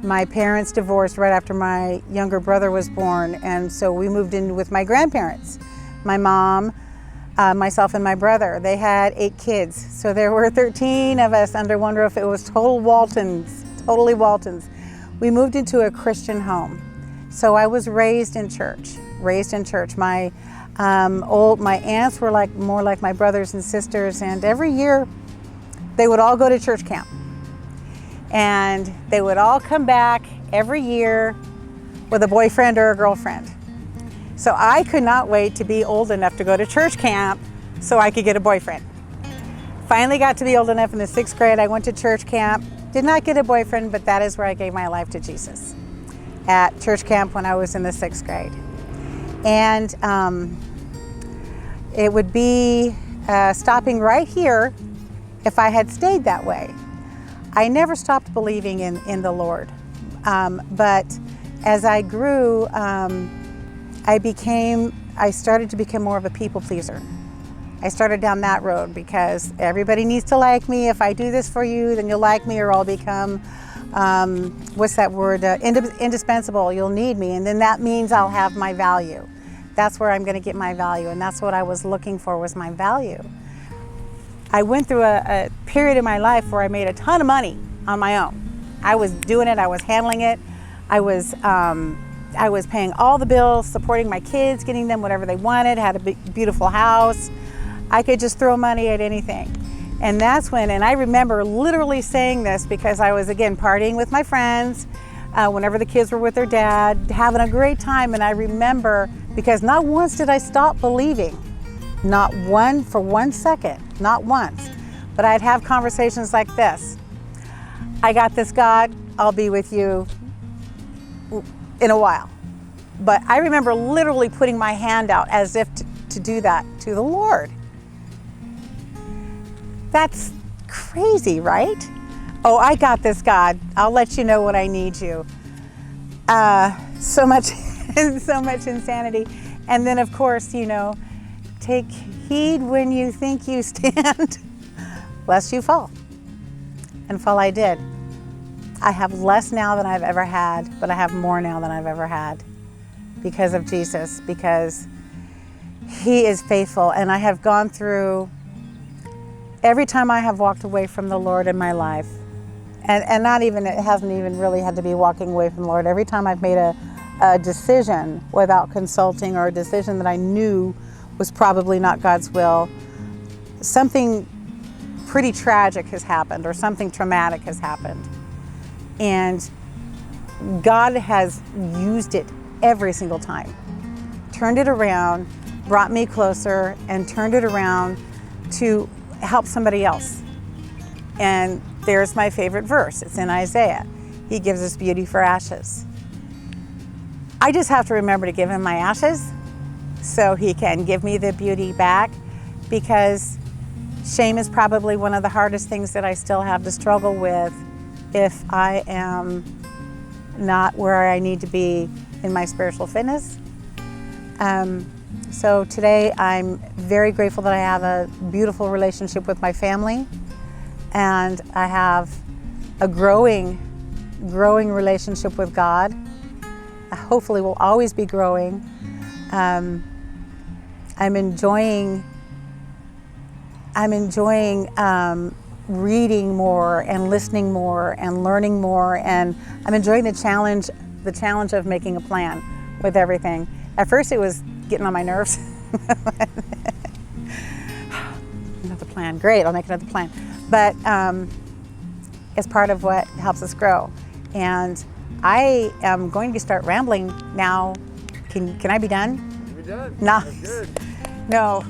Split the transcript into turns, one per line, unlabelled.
My parents divorced right after my younger brother was born, and so we moved in with my grandparents. My mom, myself, and my brother. They had 8 kids, so there were 13 of us under one roof. It was total Waltons, totally Waltons. We moved into a Christian home, so I was raised in church. My my aunts were more like my brothers and sisters, and every year they would all go to church camp. And they would all come back every year with a boyfriend or a girlfriend. So I could not wait to be old enough to go to church camp so I could get a boyfriend. Finally got to be old enough in the 6th grade. I went to church camp, did not get a boyfriend, but that is where I gave my life to Jesus, at church camp when I was in the 6th grade. And it would be stopping right here if I had stayed that way. I never stopped believing in the Lord, but as I grew, I started to become more of a people pleaser. I started down that road because everybody needs to like me. If I do this for you, then you'll like me, or I'll become, what's that word, indispensable. You'll need me, and then that means I'll have my value. That's where I'm going to get my value, and that's what I was looking for, was my value. I went through a period in my life where I made a ton of money on my own. I was doing it, I was handling it, I was paying all the bills, supporting my kids, getting them whatever they wanted, had a big, beautiful house. I could just throw money at anything. And that's when, and I remember literally saying this because I was, again, partying with my friends, whenever the kids were with their dad, having a great time. And I remember, because not once did I stop believing. Not one for 1 second, not once. But I'd have conversations like this. I got this, God, I'll be with you in a while. But I remember literally putting my hand out as if to do that to the Lord. That's crazy, right? Oh, I got this, God. I'll let you know when I need you. So much insanity. And then, of course, take heed when you think you stand, lest you fall. And fall I did. I have less now than I've ever had, but I have more now than I've ever had because of Jesus, because He is faithful. And I have gone through, every time I have walked away from the Lord in my life, and not even, it hasn't even really had to be walking away from the Lord. Every time I've made a decision without consulting, or a decision that I knew was probably not God's will, something pretty tragic has happened, or something traumatic has happened. And God has used it every single time. Turned it around, brought me closer, and turned it around to help somebody else. And there's my favorite verse. It's in Isaiah. He gives us beauty for ashes. I just have to remember to give Him my ashes so He can give me the beauty back, because shame is probably one of the hardest things that I still have to struggle with if I am not where I need to be in my spiritual fitness. So today I'm very grateful that I have a beautiful relationship with my family, and I have a growing relationship with God. Hopefully will always be growing. I'm enjoying reading more and listening more and learning more, and I'm enjoying the challenge of making a plan with everything. At first it was getting on my nerves. Another plan, great, I'll make another plan. But it's part of what helps us grow. And I am going to start rambling now. Can I be done?
You're done.
No.
That's good.
No.